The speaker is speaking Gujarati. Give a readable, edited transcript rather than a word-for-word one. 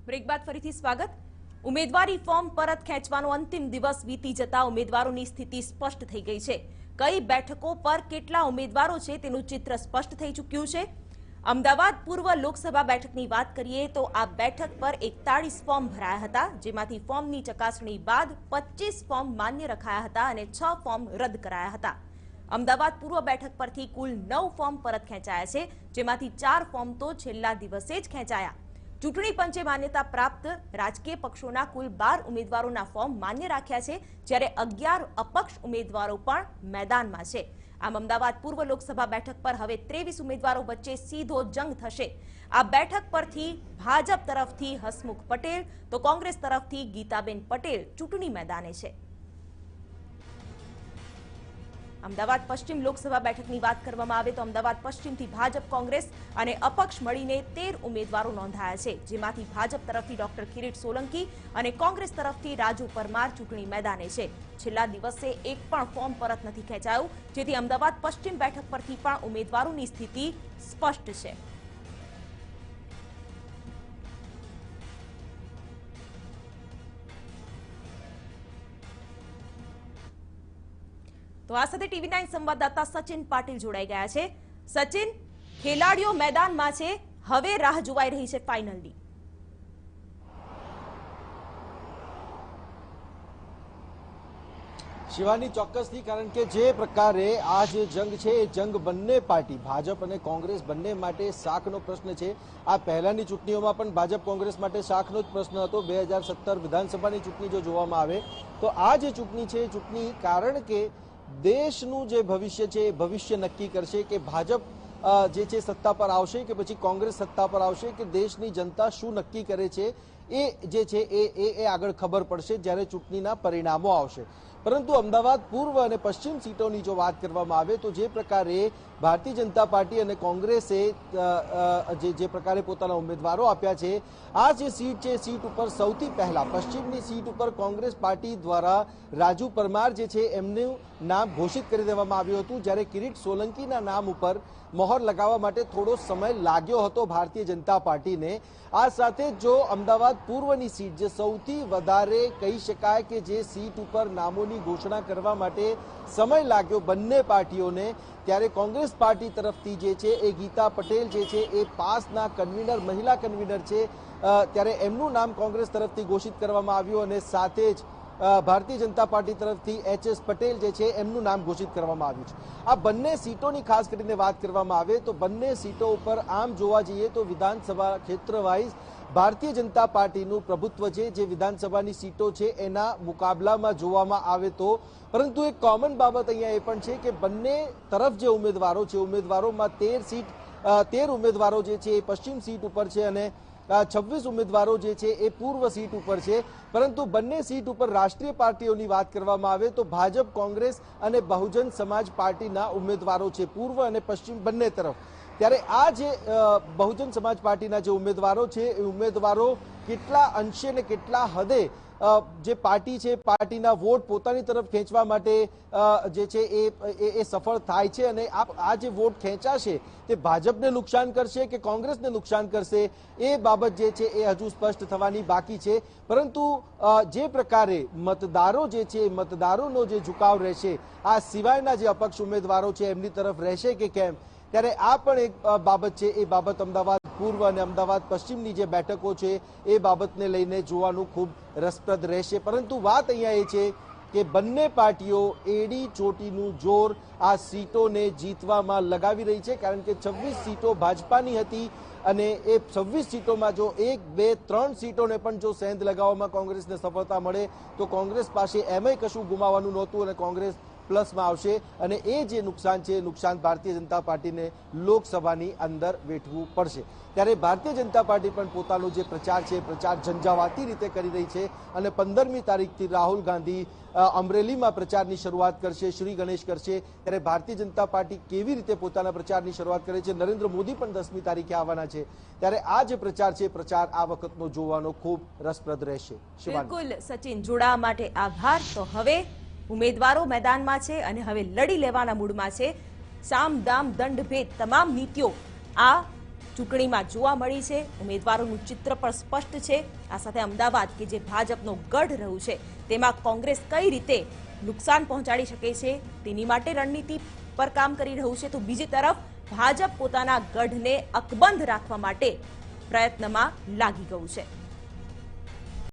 બ્રેક બાદ ફરીથી સ્વાગત। ઉમેદવારી ફોર્મ પરત ખેંચવાનો અંતિમ દિવસ વીતી જતા ઉમેદવારોની સ્થિતિ સ્પષ્ટ થઈ ગઈ છે। કઈ બેઠકો પર કેટલા ઉમેદવારો છે તેનું चित्र स्पष्ट થઈ ચૂક્યું છે। અમદાવાદ પૂર્વ લોકસભા બેઠકની વાત કરીએ તો આ બેઠક પર 41 ફોર્મ ભરાયા હતા, જેમાંથી ફોર્મની ચકાસણી બાદ 25 ફોર્મ માન્ય રખાયા હતા અને 6 ફોર્મ રદ કરાયા હતા। અમદાવાદ પૂર્વ બેઠક પરથી કુલ 9 ફોર્મ પરત ખેંચાયા છે, જેમાંથી 4 ફોર્મ તો છેલ્લા દિવસે જ ખેંચાયા। ચૂંટણી પંચે માન્યતા પ્રાપ્ત રાજકીય પક્ષોના કુલ 12 ઉમેદવારોના ફોર્મ માન્ય રાખ્યા છે, જ્યારે 11 અપક્ષ ઉમેદવારો પણ મેદાનમાં છે। આમ અમદાવાદ પૂર્વ લોકસભા બેઠક પર હવે 23 ઉમેદવારો વચ્ચે સીધો જંગ થશે। આ બેઠક પરથી ભાજપ તરફથી હસમુખ પટેલ તો કોંગ્રેસ તરફથી ગીતાબેન પટેલ ચૂંટણી મેદાને છે। અમદાવાદ પશ્ચિમ લોકસભા બેઠકની વાત કરવામાં આવે તો અમદાવાદ પશ્ચિમથી ભાજપ, કોંગ્રેસ અને અપક્ષ મળીને 13 ઉમેદવારો નોંધાયા છે, જેમાંથી ભાજપ તરફથી ડોક્ટર કિરીટ સોલંકી અને કોંગ્રેસ તરફથી રાજુ પરમાર ચૂંટણી મેદાને છે। છેલ્લા દિવસે એક પણ ફોર્મ પરત નથી ખેંચાયું, જેથી અમદાવાદ પશ્ચિમ બેઠક પરથી પણ ઉમેદવારોની સ્થિતિ સ્પષ્ટ છે। तो आ साथे टीवी9 संवाददाता सचिन पाटिल जोड़ाई गया है। सचिन, खेलाड़ीओ मैदान में छे, हवे राह जोवाई रही है फाइनलनी। शिवानी चौक्कसथी, कारण के जे प्रकारे आ जे जंग छे ए जंग बंने पार्टी भाजप अने कोंग्रेस बंने माटे शाकनो प्रश्न छे। आ पहेलानी चूंटणीओमां पण भाजप कोंग्रेस माटे शाकनो ज प्रश्न हतो। 2017 विधानसभानी चूंटणी जो जोवामां आवे तो आ जे चूंटणी छे चूंटणी कारण के देशનું જે ભવિષ્ય છે એ ભવિષ્ય નક્કી કરશે કે ભાજપ જે છે સત્તા પર આવશે કે પછી કોંગ્રેસ સત્તા પર આવશે, કે દેશની જનતા શું નક્કી કરે છે એ જે છે એ આગળ ખબર પડશે જ્યારે ચૂંટણીના પરિણામો આવશે। પરંતુ અમદાવાદ પૂર્વ અને પશ્ચિમ સીટોની જો વાત કરવામાં આવે તો જે પ્રકારે ભારતીય જનતા પાર્ટી અને કોંગ્રેસે જે પ્રકારે પોતાના ઉમેદવારો આપ્યા છે, આ જે સીટ છે સીટ ઉપર સૌથી પહેલા પશ્ચિમની સીટ ઉપર કોંગ્રેસ પાર્ટી દ્વારા રાજુ પરમાર જે છે એમનું નામ ઘોષિત કરી દેવામાં આવ્યું હતું, જ્યારે કિરીટ સોલંકીના નામ ઉપર મોહર લગાવવા માટે થોડો સમય લાગ્યો હતો ભારતીય જનતા પાર્ટીને। આ સાથે જો અમદાવાદ પૂર્વની સીટ જે સૌથી વધારે કહી શકાય કે જે સીટ ઉપર નામોની ઘોષણા કરવા માટે સમય લાગ્યો બંને પાર્ટીઓને, ત્યારે કોંગ્રેસ પાર્ટી તરફથી જે છે એ ગીતા પટેલ જે છે એ પાસના કન્વીનર, મહિલા કન્વીનર છે, ત્યારે એમનું નામ કોંગ્રેસ તરફથી ઘોષિત કરવામાં આવ્યું અને સાથે જ ભારતીય જનતા પાર્ટી તરફથી એચ.એસ. પટેલ જે છે એમનું નામ ઘોષિત કરવામાં આવ્યું છે। આ બંને સીટોની ખાસ કરીને વાત કરવામાં આવે તો બંને સીટો ઉપર આમ જોવા જઈએ તો વિધાનસભા ક્ષેત્ર વાઇઝ ભારતીય જનતા પાર્ટીનું પ્રભુત્વ છે, જે વિધાનસભાની સીટો છે એના મુકાબલામાં જોવામાં આવે તો। પરંતુ એક કોમન બાબત અહીંયા એ પણ છે કે બંને તરફ જે ઉમેદવારો છે ઉમેદવારોમાં 13 ઉમેદવારો જે છે એ પશ્ચિમ સીટ ઉપર છે અને 26 ઉમેદવારો જે છે એ પૂર્વ સીટ ઉપર છે। પરંતુ બંને સીટ ઉપર રાષ્ટ્રીય પાર્ટીઓની વાત કરવામાં આવે તો ભાજપ, કોંગ્રેસ અને બહુજન સમાજ પાર્ટીના ઉમેદવારો છે પૂર્વ અને પશ્ચિમ બંને તરફ। ત્યારે આ જે બહુજન સમાજ પાર્ટીના જે ઉમેદવારો છે એ ઉમેદવારો કેટલા અંશે ને કેટલા હદે જે પાર્ટી છે પાર્ટીના વોટ પોતાની તરફ ખેંચવા માટે જે છે એ સફળ થાય છે અને આ જે વોટ ખેંચાશે તે ભાજપને નુકસાન કરશે કે કોંગ્રેસને નુકસાન કરશે એ બાબત જે છે એ હજુ સ્પષ્ટ થવાની બાકી છે। પરંતુ જે પ્રકારે મતદારો જે છે મતદારોનો જે ઝુકાવ રહેશે આ સિવાયના જે અપક્ષ ઉમેદવારો છે એમની તરફ રહેશે કે કેમ, ત્યારે આ પણ એક બાબત છે। એ બાબત અમદાવાદ પૂર્વ અને અમદાવાદ પશ્ચિમની જે બેઠકો છે એ બાબતને લઈને જોવાનું ખૂબ રસપ્રદ રહેશે। પરંતુ વાત અહીંયા એ છે કે બંને પાર્ટીઓ એડી ચોટીનું જોર આ સીટોને જીતવામાં લગાવી રહી છે, કારણ કે 26 સીટો ભાજપાની હતી અને એ 26 સીટોમાં જો 1, 2, 3 સીટોને પણ જો સેંધ લગાવવામાં કોંગ્રેસને સફળતા મળે તો કોંગ્રેસ પાસે એમાંય કશું ગુમાવવાનું નહોતું અને કોંગ્રેસ પ્લસમાં આવશે અને એ જે નુકસાન છે નુકસાન ભારતીય જનતા પાર્ટીને લોકસભાની અંદર વેઠવું પડશે। ત્યારે ભારતીય જનતા પાર્ટી પણ પોતાનો જે પ્રચાર છે પ્રચાર ઝંઝાવાતી રીતે કરી રહી છે અને 15મી તારીખથી રાહુલ ગાંધી અમરેલીમાં પ્રચારની શરૂઆત કરશે, શ્રી ગણેશ કરશે। ત્યારે ભારતીય જનતા પાર્ટી કેવી રીતે પોતાના પ્રચારની શરૂઆત કરે છે, નરેન્દ્ર મોદી પણ 10મી તારીખે આવવાના છે, ત્યારે આ જે પ્રચાર છે પ્રચાર આ વખતનો જોવાનો ખૂબ રસપ્રદ રહેશે। બિલકુલ સચિન, જોડાવા માટે આભાર। તો હવે ઉમેદવારો મેદાનમાં છે અને હવે લડી લેવાના મૂડમાં છે। સામ દામ દંડ ભેદ તમામ નીતિઓ આ ચૂંટણીમાં જોવા મળી છે. ઉમેદવારોનું ચિત્ર પણ સ્પષ્ટ છે. આ સાથે અમદાવાદ કે જે ભાજપનો ગઢ રહ્યું છે તેમાં કોંગ્રેસ કઈ રીતે નુકસાન પહોંચાડી શકે છે તેની માટે રણનીતિ પર કામ કરી રહ્યું છે, તો બીજી તરફ ભાજપ પોતાના ગઢને અકબંધ રાખવા માટે પ્રયત્નમાં લાગી ગયું છે.